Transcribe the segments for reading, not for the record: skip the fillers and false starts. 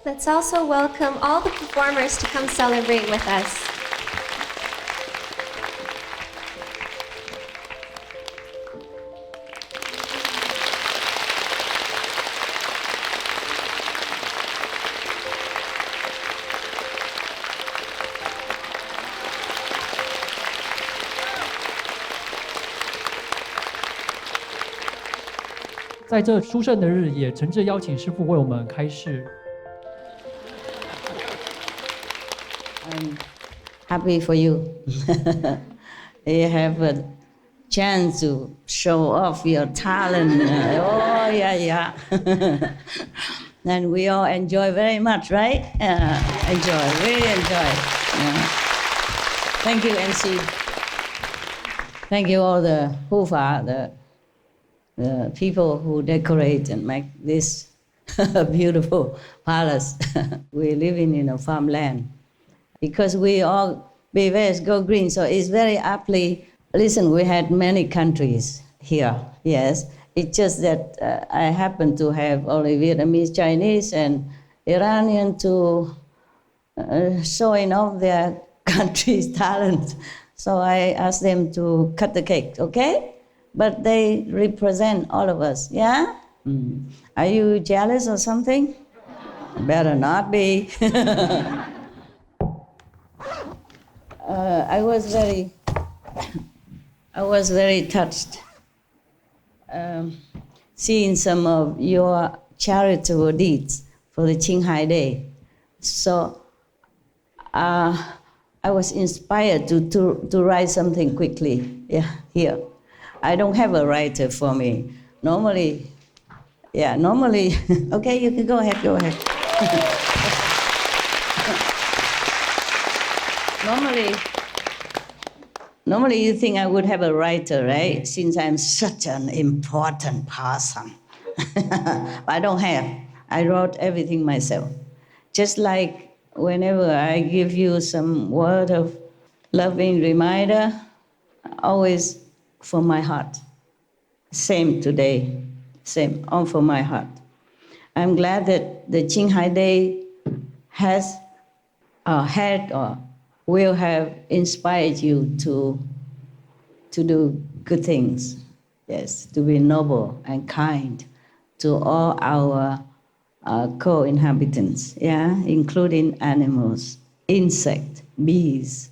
Let's also welcome all the performers to come celebrate with us.在这殊胜的日，也诚挚邀请师父为我们开示。I'm happy for you. You have a chance to show off your talent. Oh, yeah. And we all enjoy very much, right? Really enjoy. Thank you, NC. Thank you all the Hufa, the people who decorate and make this beautiful palace. We're living in a farmland. Because we all be West, go green, so it's very aptly. Listen, we had many countries here, yes. It's just that I happen to have only Vietnamese, Chinese, and Iranian to showing off their country's talent. So I asked them to cut the cake, okay? But they represent all of us, yeah? Are you jealous or something? Better not be. I was very touched seeing some of your charitable deeds for the Qinghai Day. So I was inspired to write something quickly, here. I don't have a writer for me. Normally, okay, you can go ahead. Normally you think I would have a writer, right? Since I'm such an important person. But I don't have. I wrote everything myself. Just like whenever I give you some word of loving reminder, always from my heart. Same today, same, all from my heart. I'm glad that the Qinghai Day has had or will have inspired you to do good things, yes, to be noble and kind to all our co-inhabitants, including animals, insects, bees.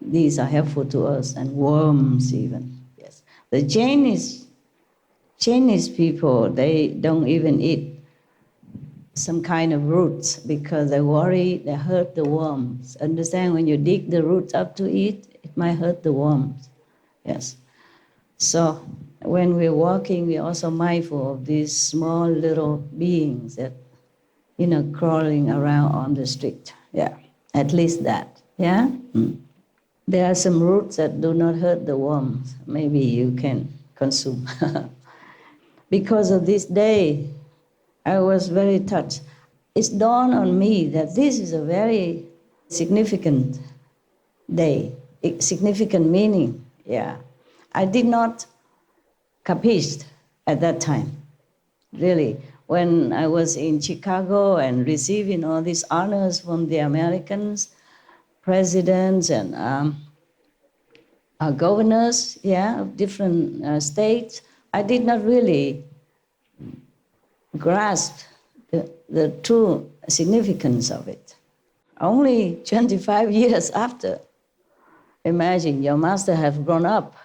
These are helpful to us, and worms even, yes. The Chinese people, they don't even eat some kind of roots because they worry they hurt the worms. Understand, when you dig the roots up to eat, it might hurt the worms. Yes. So when we're walking, we're also mindful of these small little beings that, crawling around on the street. Yeah, at least that. Yeah. There are some roots that do not hurt the worms. Maybe you can consume. Because of this day, I was very touched. It's dawned on me that this is a very significant day, significant meaning, yeah. I did not capiche at that time, really. When I was in Chicago and receiving all these honors from the Americans, presidents and governors, of different states, I did not really grasp the true significance of it. Only 25 years after, imagine, your master has grown up.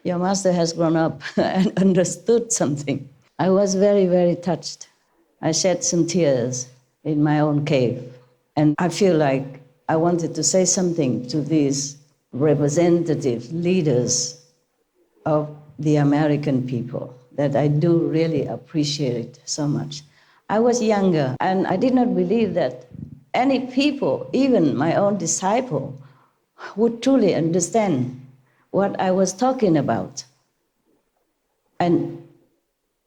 Your master has grown up and understood something. I was very, very touched. I shed some tears in my own cave. And I feel like I wanted to say something to these representative leaders of the American people that I do really appreciate so much. I was younger, and I did not believe that any people, even my own disciple, would truly understand what I was talking about, and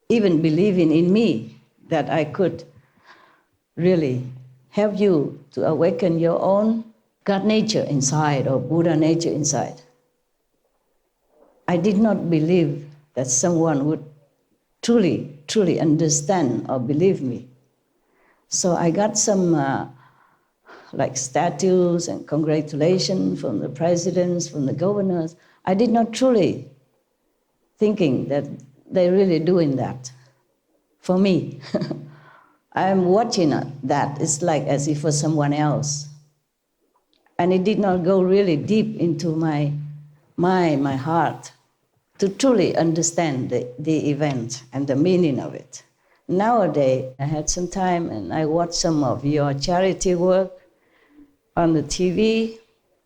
even believing in me that I could really help you to awaken your own God nature inside or Buddha nature inside. I did not believe that someone would truly understand or believe me. So I got some like statues and congratulations from the presidents, from the governors. I did not truly thinking that they're really doing that for me. I'm watching that. It's like as if for someone else. And it did not go really deep into my mind, my heart, to truly understand the event and the meaning of it. Nowadays, I had some time and I watched some of your charity work on the TV,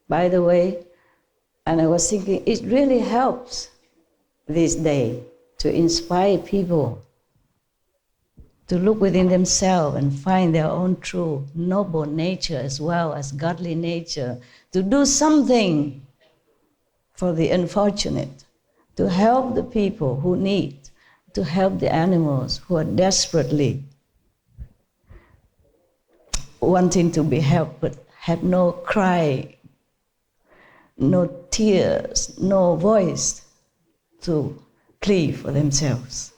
by the way, and I was thinking it really helps this day to inspire people to look within themselves and find their own true noble nature as well as godly nature, to do something for the unfortunate, to help the people who need, to help the animals who are desperately wanting to be helped but have no cry, no tears, no voice to plead for themselves.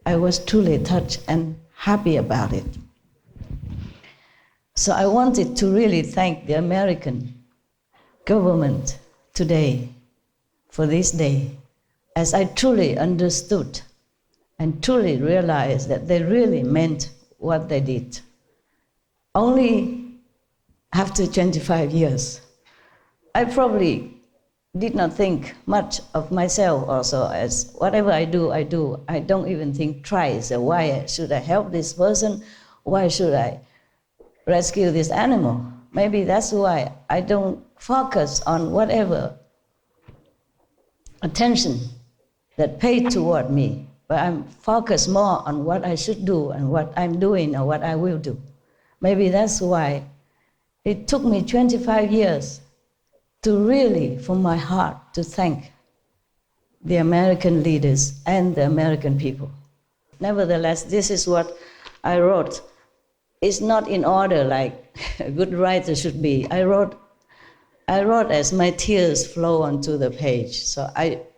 I was truly touched and happy about it. So I wanted to really thank the American government today for this day, as I truly understood and truly realized that they really meant what they did. Only after 25 years, I probably did not think much of myself also, as whatever I do. I don't even think twice, why should I help this person? Why should I rescue this animal? Maybe that's why I don't focus on whatever attention that paid toward me, but I'm focused more on what I should do and what I'm doing or what I will do. Maybe that's why it took me 25 years to really, from my heart, to thank the American leaders and the American people. Nevertheless, this is what I wrote. It's not in order like a good writer should be. I wrote as my tears flow onto the page, so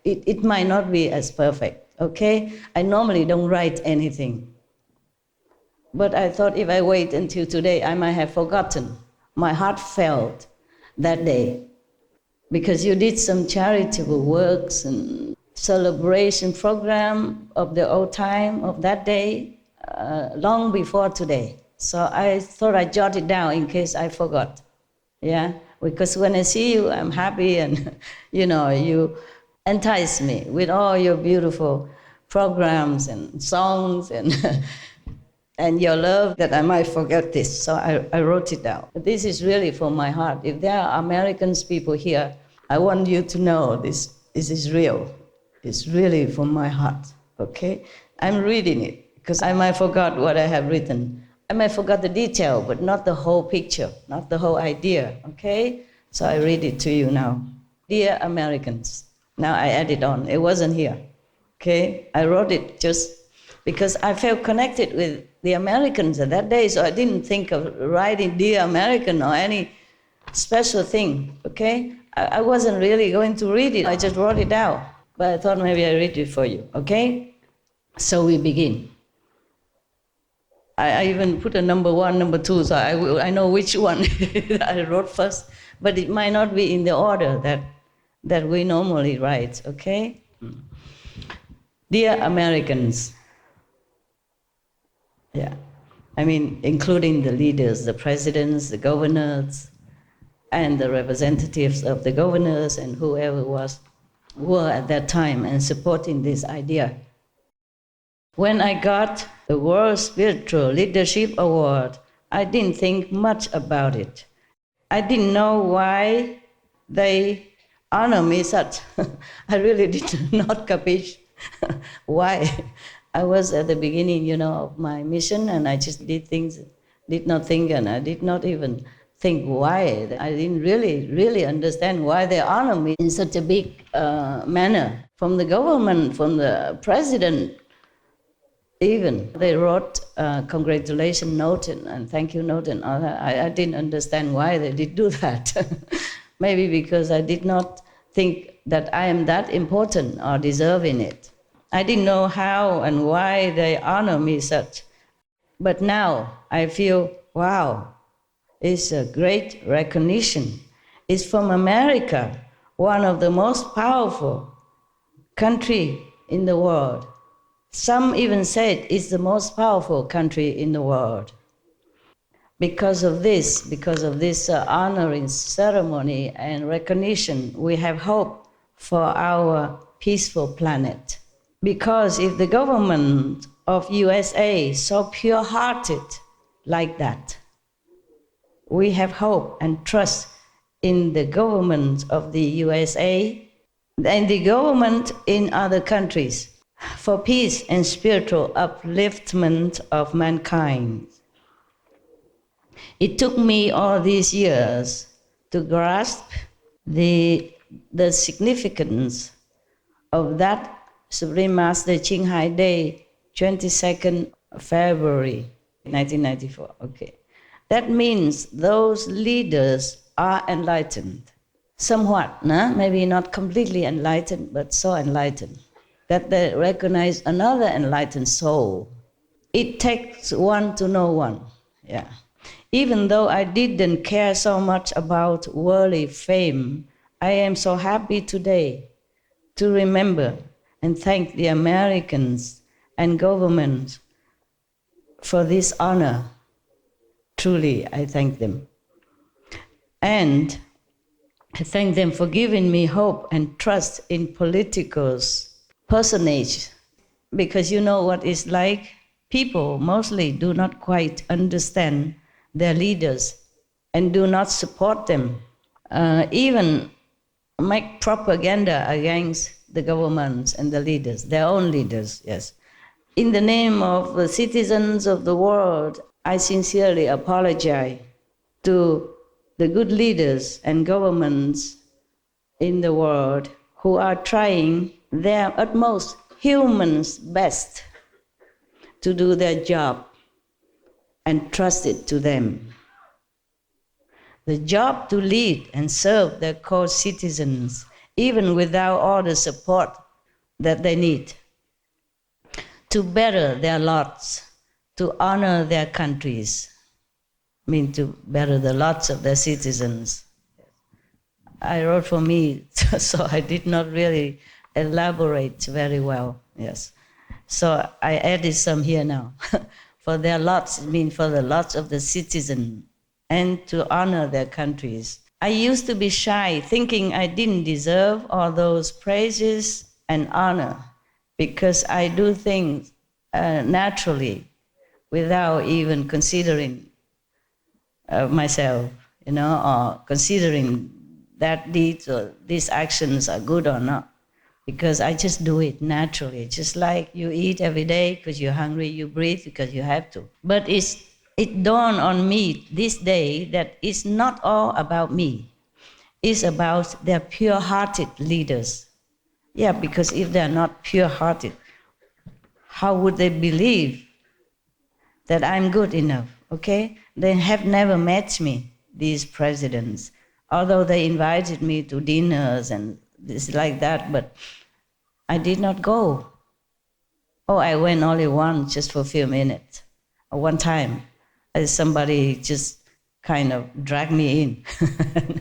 it might not be as perfect, okay? I normally don't write anything. But I thought if I wait until today, I might have forgotten. My heart felt that day, because you did some charitable works and celebration program of the old time of that day, long before today. So I thought I'd jot it down in case I forgot, yeah? Because when I see you, I'm happy, and you entice me with all your beautiful programs and songs and and your love, that I might forget this. So I wrote it down. This is really from my heart. If there are Americans people here, I want you to know this is real. It's really from my heart, okay? I'm reading it because I might forget what I have written. I might forget the detail, but not the whole picture, not the whole idea, okay? So I read it to you now. Dear Americans, now I add it on. It wasn't here, okay? I wrote it just because I felt connected with the Americans at that day, so I didn't think of writing Dear American or any special thing, okay? I wasn't really going to read it. I just wrote it down, but I thought maybe I read it for you, okay? So we begin. I even put a number 1, number 2, so I know which one I wrote first, but it might not be in the order that we normally write, okay? Dear Americans, yeah, I mean, including the leaders, the presidents, the governors, and the representatives of the governors and whoever were at that time and supporting this idea. When I got the World Spiritual Leadership Award, I didn't think much about it. I didn't know why they honor me such. I really did not capiche why. I was at the beginning, of my mission, and I just did things, did not think, and I did not even think why. I didn't really understand why they honor me in such a big manner. From the government, from the president, even. They wrote a congratulation note and thank you note and all that. I didn't understand why they did do that. Maybe because I did not think that I am that important or deserving it. I didn't know how and why they honor me such. But now I feel Wow, it's a great recognition. It's from America, one of the most powerful country in the world. Some even said it's the most powerful country in the world. Because of this honoring ceremony and recognition, we have hope for our peaceful planet. Because if the government of USA so pure-hearted like that, we have hope and trust in the government of the USA and the government in other countries for peace and spiritual upliftment of mankind. It took me all these years to grasp the significance of that Supreme Master Qinghai Day, 22nd February 1994. Okay. That means those leaders are enlightened. Somewhat, maybe not completely enlightened, but so enlightened that they recognize another enlightened soul. It takes one to know one. Yeah. Even though I didn't care so much about worldly fame, I am so happy today to remember and thank the Americans and government for this honor. Truly, I thank them. And I thank them for giving me hope and trust in political personage. Because you know what it's like? People mostly do not quite understand their leaders and do not support them. Even make propaganda against the governments and the leaders, their own leaders, yes. In the name of the citizens of the world, I sincerely apologize to the good leaders and governments in the world who are trying their utmost, humans' best, to do their job and trust it to them. The job to lead and serve their co-citizens, even without all the support that they need, to better their lots, to honor their countries, to better the lots of their citizens. I wrote for me, so I did not really elaborate very well, yes. So I added some here now. For their lots, for the lots of the citizens, and to honor their countries. I used to be shy, thinking I didn't deserve all those praises and honor, because I do things naturally, without even considering myself, or considering that deeds or these actions are good or not. Because I just do it naturally, just like you eat every day because you're hungry, you breathe because you have to. But it dawned on me this day that it's not all about me. It's about their pure-hearted leaders. Yeah, because if they're not pure-hearted, how would they believe that I'm good enough, okay? They have never met me, these presidents, although they invited me to dinners and this like that, but I did not go. Oh, I went only once, just for a few minutes. One time, somebody just kind of dragged me in.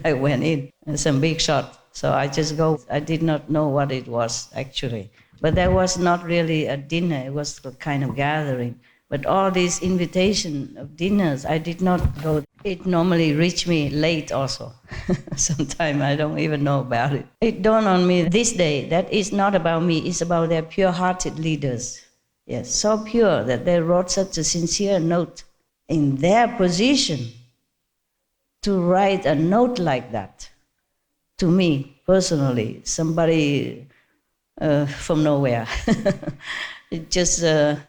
I went in, some big shot. So I just go. I did not know what it was, actually. But there was not really a dinner. It was a kind of gathering. But all these invitation of dinners, I did not go. It normally reach me late also. Sometimes I don't even know about it. It dawned on me this day that it's not about me, it's about their pure-hearted leaders. Yes, so pure that they wrote such a sincere note in their position to write a note like that to me personally, somebody from nowhere. It's just a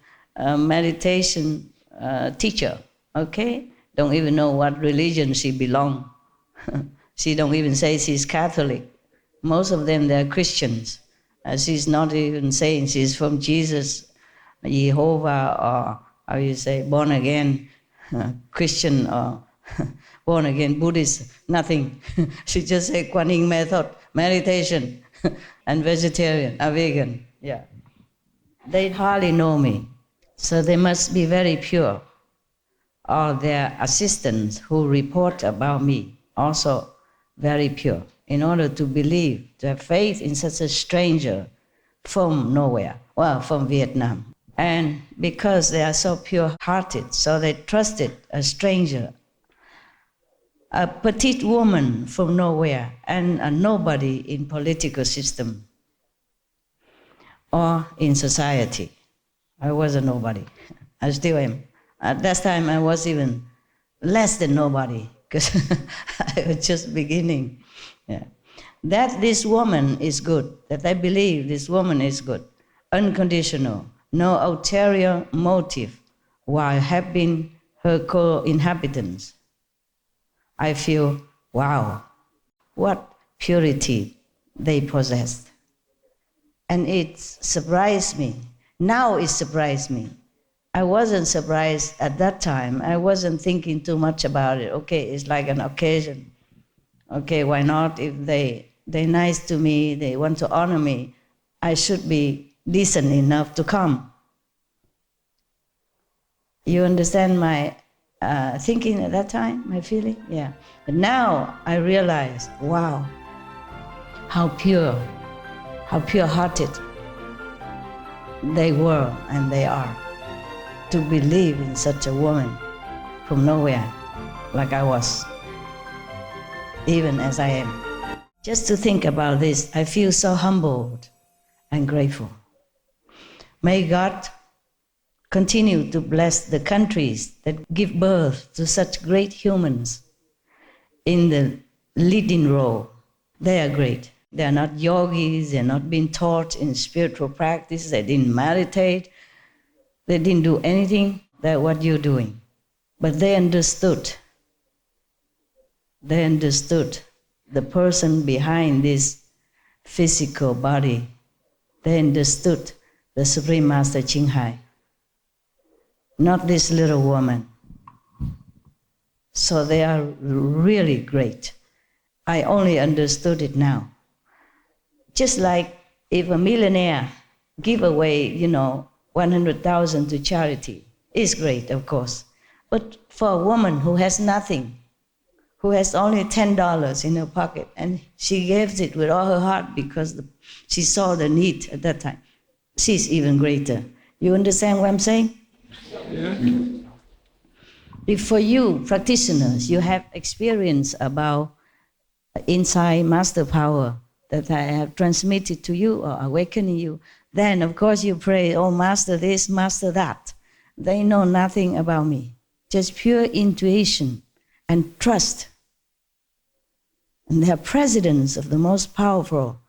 meditation teacher, okay? Don't even know what religion she belongs. She don't even say she's Catholic. Most of them, they're Christians. She's not even saying she's from Jesus, Jehovah, or how you say, born again Christian, or born again Buddhist, nothing. She just say Kuan Yin method, meditation, and vegetarian, or vegan, yeah. They hardly know me, so they must be very pure. or their assistants who report about me, also very pure, in order to believe, to have faith in such a stranger from nowhere, well, from Vietnam. And because they are so pure-hearted, so they trusted a stranger, a petite woman from nowhere, and a nobody in political system or in society. I was a nobody. I still am. At that time, I was even less than nobody, because I was just beginning. Yeah. That this woman is good, that I believe this woman is good, unconditional, no ulterior motive, while helping her co-inhabitants. I feel, wow, what purity they possessed. And it surprised me. Now it surprised me. I wasn't surprised at that time. I wasn't thinking too much about it. Okay, it's like an occasion. Okay, why not? If they're nice to me, they want to honor me, I should be decent enough to come. You understand my thinking at that time, my feeling? Yeah. But now I realize, wow, how pure-hearted they were and they are, to believe in such a woman from nowhere, like I was, even as I am. Just to think about this, I feel so humbled and grateful. May God continue to bless the countries that give birth to such great humans in the leading role. They are great. They are not yogis, they're not being taught in spiritual practice, they didn't meditate, they didn't do anything that what you're doing. But they understood. They understood the person behind this physical body. They understood the Supreme Master Ching, not this little woman. So they are really great. I only understood it now. Just like if a millionaire give away, 100,000 to charity, it's great, of course. But for a woman who has nothing, who has only $10 in her pocket, and she gives it with all her heart because she saw the need at that time, she's even greater. You understand what I'm saying? Yeah. If for you, practitioners, you have experience about inside master power that I have transmitted to you or awakening you, then of course you pray, oh, master this, master that. They know nothing about me. Just pure intuition and trust. And they are presidents of the most powerful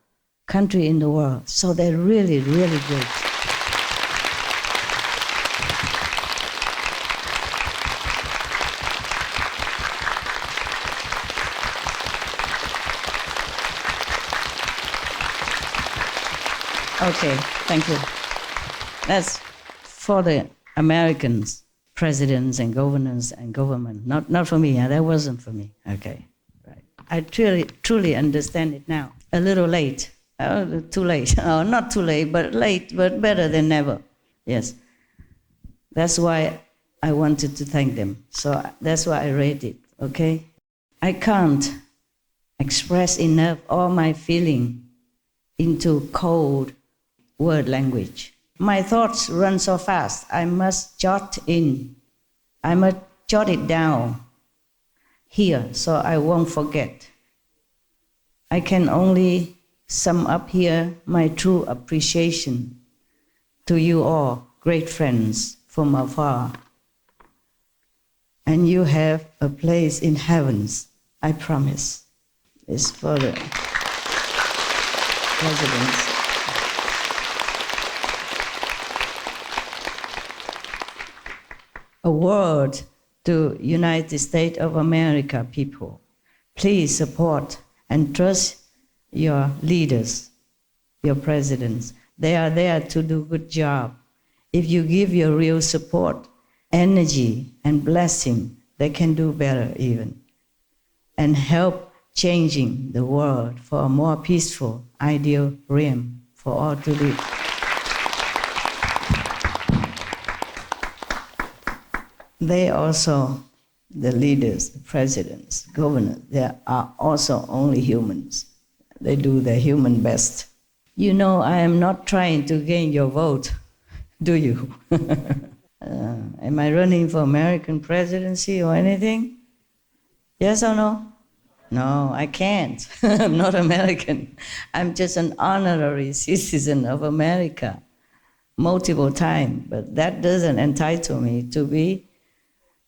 country in the world. So they're really, really great. Okay, thank you. That's for the Americans, presidents and governors and government, not for me. That wasn't for me. Okay, right. I truly understand it now. A little late. Too late. Oh, not too late, but late, but better than never. Yes. That's why I wanted to thank them. So that's why I read it, okay? I can't express enough all my feeling into cold word language. My thoughts run so fast, I must jot it down here so I won't forget. I can only sum up here my true appreciation to you all, great friends from afar. And you have a place in heavens, I promise. It's for the presidents. A word to United States of America people. Please support and trust your leaders, your presidents. They are there to do a good job. If you give your real support, energy, and blessing, they can do better even. And help changing the world for a more peaceful, ideal realm for all to live. they also, the leaders, the presidents, governors, they are also only humans. They do their human best. You know, I am not trying to gain your vote, do you? Am I running for American presidency or anything? Yes or no? No, I can't. I'm not American. I'm just an honorary citizen of America, multiple times, but that doesn't entitle me to be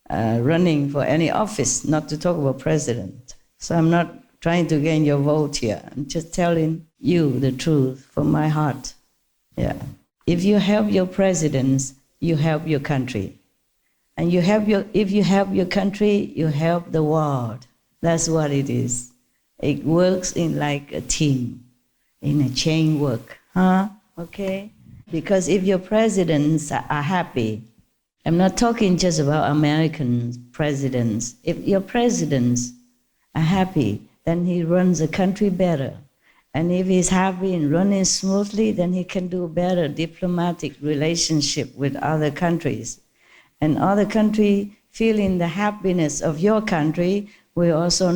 running for any office, not to talk about president. So I'm not trying to gain your vote here. I'm just telling you the truth from my heart. Yeah. If you help your presidents, you help your country. And if you help your country, you help the world. That's what it is. It works in like a team, in a chain work. Huh? Okay? Because if your presidents are happy, I'm not talking just about American presidents. If your presidents are happy, then he runs the country better. And if he's happy and running smoothly, then he can do better diplomatic relationship with other countries. And other country feeling the happiness of your country, we also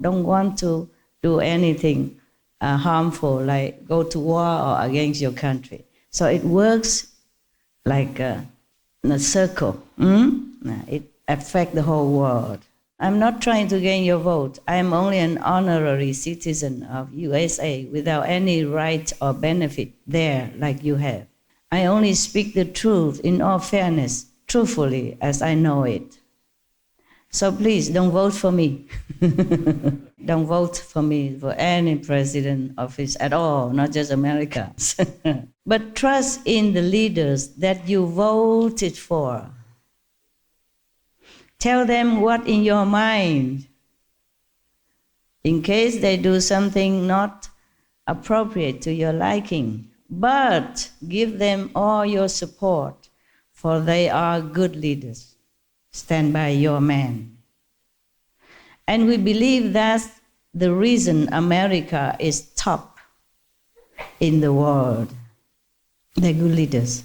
don't want to do anything harmful, like go to war or against your country. So it works like a circle. It affects the whole world. I'm not trying to gain your vote. I'm only an honorary citizen of USA without any right or benefit there like you have. I only speak the truth in all fairness, truthfully as I know it. So please don't vote for me. Don't vote for me for any president office at all, not just America. But trust in the leaders that you voted for. Tell them what in your mind. In case they do something not appropriate to your liking, but give them all your support, for they are good leaders. Stand by your man. And we believe that's the reason America is top in the world. They're good leaders.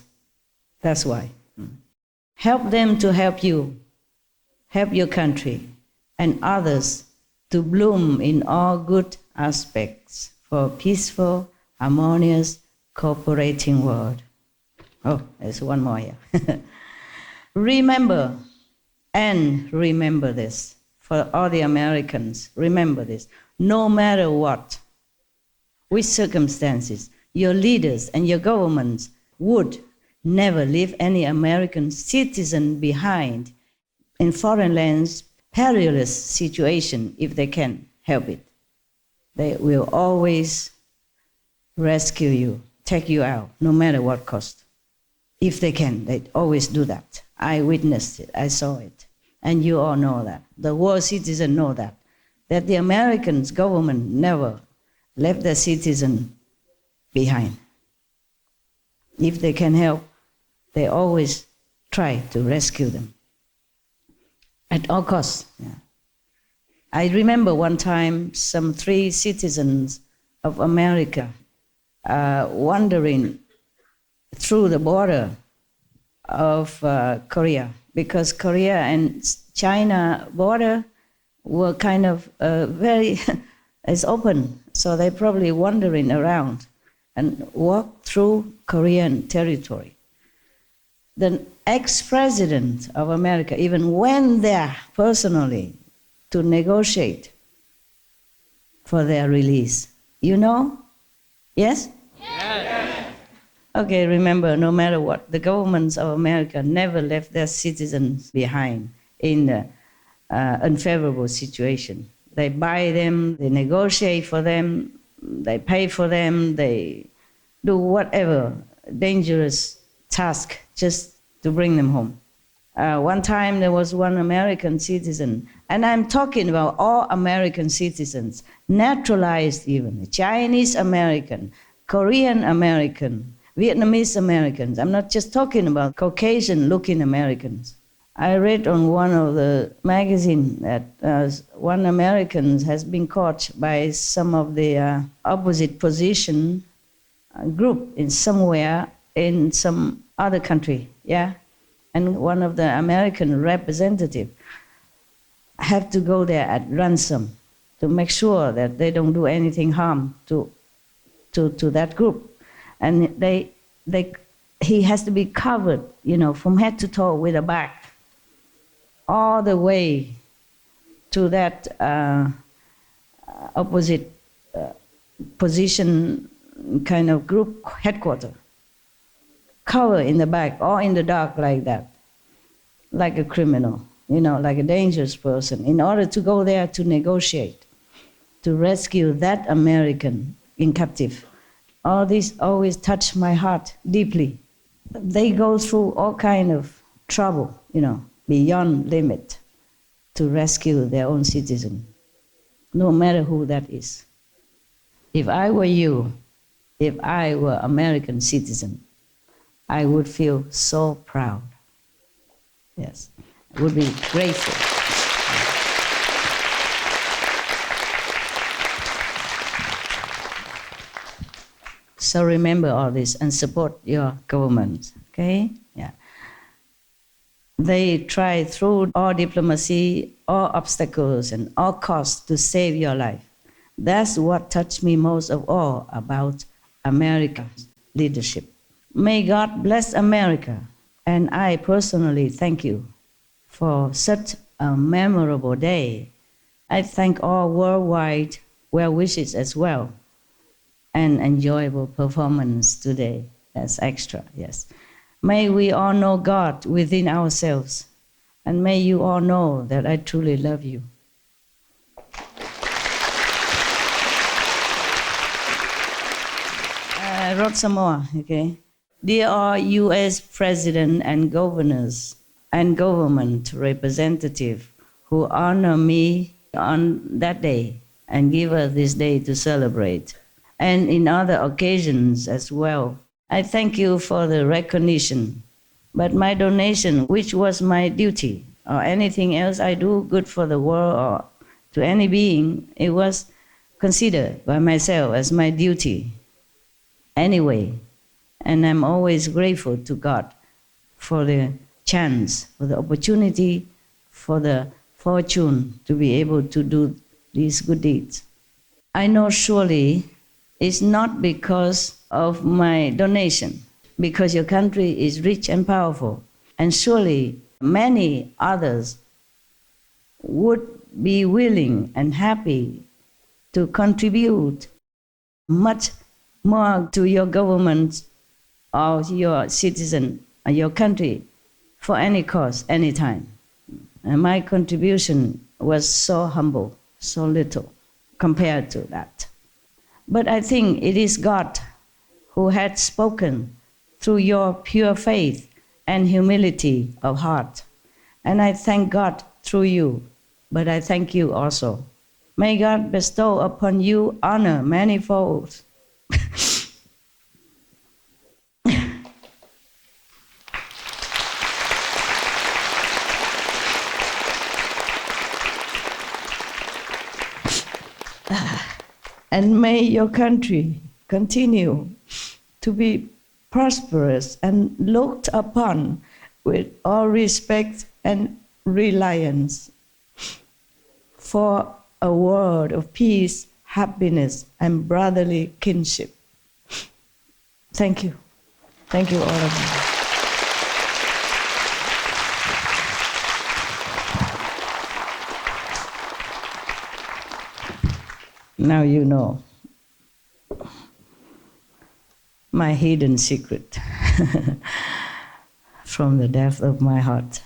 That's why. Help them to help you. Help your country and others to bloom in all good aspects for a peaceful, harmonious, cooperating world. Oh, there's one more here. Remember this, for all the Americans, remember this. No matter what, which circumstances, your leaders and your governments would never leave any American citizen behind in foreign lands, perilous situation if they can help it. They will always rescue you, take you out, no matter what cost. If they can, they always do that. I witnessed it, I saw it. And you all know that. The world citizens know that the American government never left their citizen behind. If they can help, they always try to rescue them. At all costs. Yeah. I remember one time some 3 citizens of America wandering through the border of Korea, because Korea and China border were kind of very, it's open, so they probably wandering around and walked through Korean territory. The ex-president of America even went there personally to negotiate for their release. You know? Yes? Yes. Okay, remember, no matter what, the governments of America never left their citizens behind in an unfavorable situation. They buy them, they negotiate for them, they pay for them, they do whatever dangerous task just to bring them home. One time there was one American citizen, and I'm talking about all American citizens, naturalized even, Chinese American, Korean American, Vietnamese Americans. I'm not just talking about Caucasian-looking Americans. I read on one of the magazines that one American has been caught by some of the opposite position group in somewhere in some other country, yeah? And one of the American representatives have to go there at ransom to make sure that they don't do anything harm to that group. And he has to be covered, from head to toe with a bag, all the way to that opposite position kind of group headquarters. Cover in the back or in the dark like that, like a criminal, like a dangerous person, in order to go there to negotiate, to rescue that American in captive. All this always touched my heart deeply. They go through all kind of trouble, beyond limit to rescue their own citizen, no matter who that is. If I were you, if I were American citizen, I would feel so proud. Yes, I would be grateful. So remember all this and support your government, okay? Yeah. They try through all diplomacy, all obstacles, and all costs to save your life. That's what touched me most of all about America's leadership. May God bless America, and I personally thank you for such a memorable day. I thank all worldwide well wishes as well, and enjoyable performance today. That's extra, yes. May we all know God within ourselves, and may you all know that I truly love you. I wrote some more, okay? Dear all U.S. President and governors and government representatives who honor me on that day and give us this day to celebrate, and in other occasions as well, I thank you for the recognition. But my donation, which was my duty, or anything else I do good for the world or to any being, it was considered by myself as my duty anyway. And I'm always grateful to God for the chance, for the opportunity, for the fortune to be able to do these good deeds. I know surely it's not because of my donation, because your country is rich and powerful, and surely many others would be willing and happy to contribute much more to your government or your citizen or your country for any cause, any time. And my contribution was so humble, so little compared to that. But I think it is God who had spoken through your pure faith and humility of heart. And I thank God through you, but I thank you also. May God bestow upon you honor manifold. And may your country continue to be prosperous and looked upon with all respect and reliance for a world of peace, happiness, and brotherly kinship. Thank you. Thank you, all of you. Now you know my hidden secret from the depth of my heart.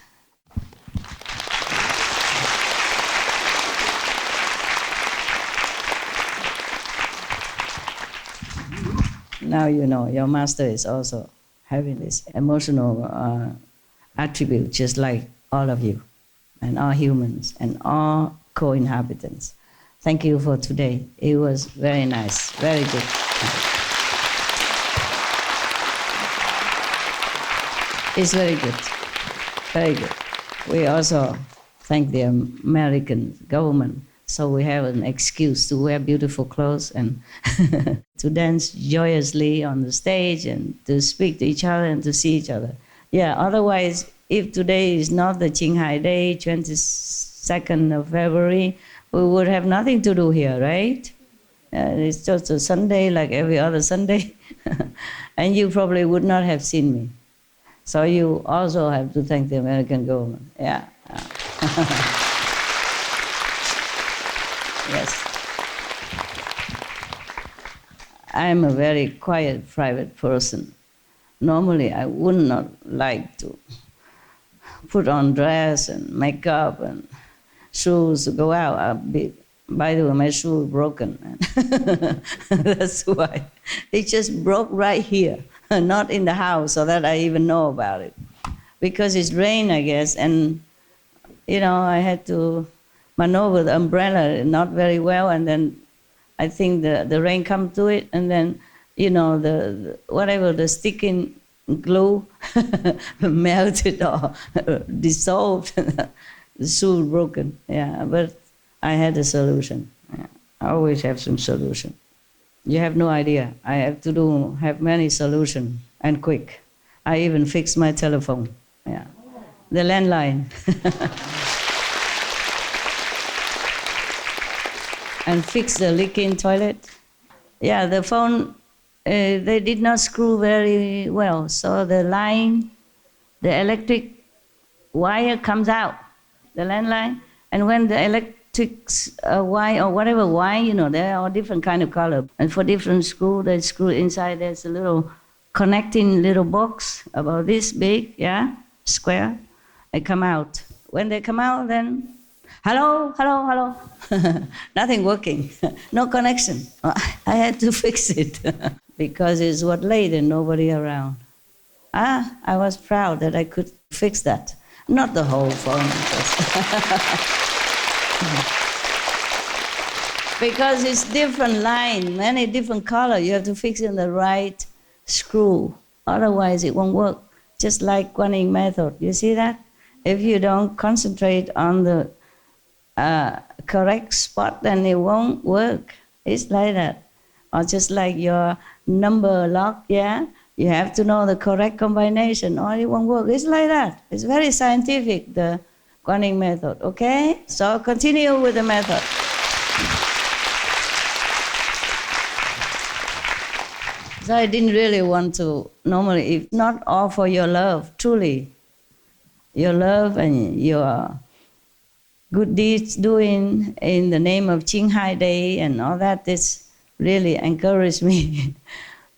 Now you know your master is also having this emotional attribute just like all of you and all humans and all co-inhabitants. Thank you for today. It was very nice, very good. It's very good, very good. We also thank the American government, so we have an excuse to wear beautiful clothes and to dance joyously on the stage and to speak to each other and to see each other. Yeah, otherwise if today is not the Qinghai Day, 22nd of February, we would have nothing to do here, right? It's just a Sunday like every other Sunday. And you probably would not have seen me. So you also have to thank the American government. Yeah. Yes. I'm a very quiet, private person. Normally, I would not like to put on dress and makeup and shoes to go out. By the way, my shoe is broken. That's why. It just broke right here, not in the house, so that I even know about it. Because it's rain, I guess, and I had to maneuver the umbrella not very well, and then I think the rain come to it, and then the sticking glue melted or dissolved. The shoe broken. Yeah, but I had a solution. Yeah. I always have some solution. You have no idea. I have many solutions and quick. I even fixed my telephone. Yeah, the landline. And fix the leaking toilet. Yeah, the phone, they did not screw very well. So the line, the electric wire comes out, the landline. And when the electric wire, or whatever wire, there are all different kind of color. And for different screw, they screw inside, there's a little connecting little box about this big, yeah, square. They come out. When they come out, then hello, hello, hello. Nothing working, no connection. I had to fix it because it was late and nobody around. I was proud that I could fix that. Not the whole phone. Because it's different line, many different color. You have to fix in the right screw. Otherwise it won't work. Just like Guanyin method. You see that? If you don't concentrate on the correct spot, then it won't work. It's like that. Or just like your number lock, yeah? You have to know the correct combination or it won't work. It's like that. It's very scientific, the Guanyin method, okay? So continue with the method. So I didn't really want to, normally, if not all for your love, truly, your love and your good deeds doing in the name of Qinghai Day and all that, this really encouraged me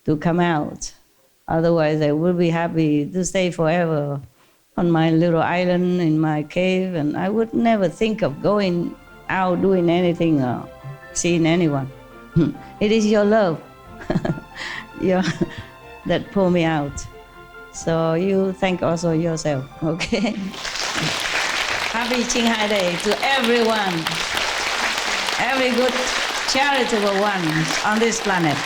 to come out. Otherwise, I would be happy to stay forever on my little island in my cave, and I would never think of going out doing anything or seeing anyone. It is your love that pull me out. So you thank also yourself, okay? Happy Qinghai Day to everyone, every good charitable one on this planet.